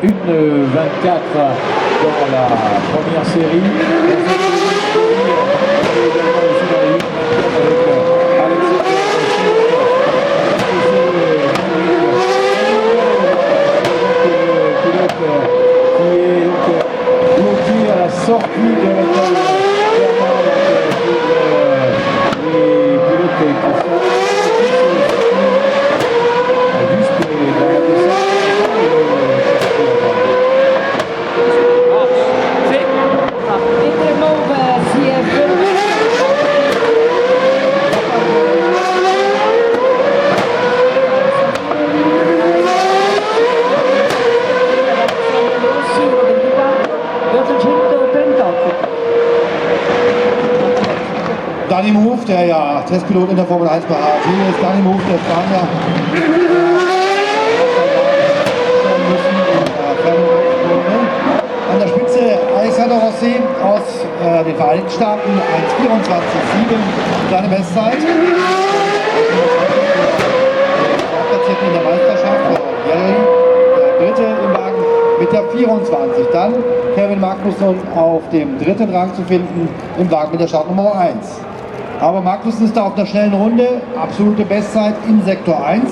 1,24 dans la première série. Sortie de la les pilotes qui sont juste dans la descente. Danny Mouf, der ja Testpilot in der Formel 1 bei ART ist. Danny Mouf, der Spanier. An der Spitze Alexander Rossi aus den Vereinigten Staaten, 1,24,7 seine Bestzeit. Platziert in der Meisterschaft, Jerry, der Dritte im Wagen mit der 24. Dann Kevin Magnussen auf dem dritten Rang zu finden im Wagen mit der Startnummer 1. Aber Magnussen ist da auf einer schnellen Runde, absolute Bestzeit in Sektor 1.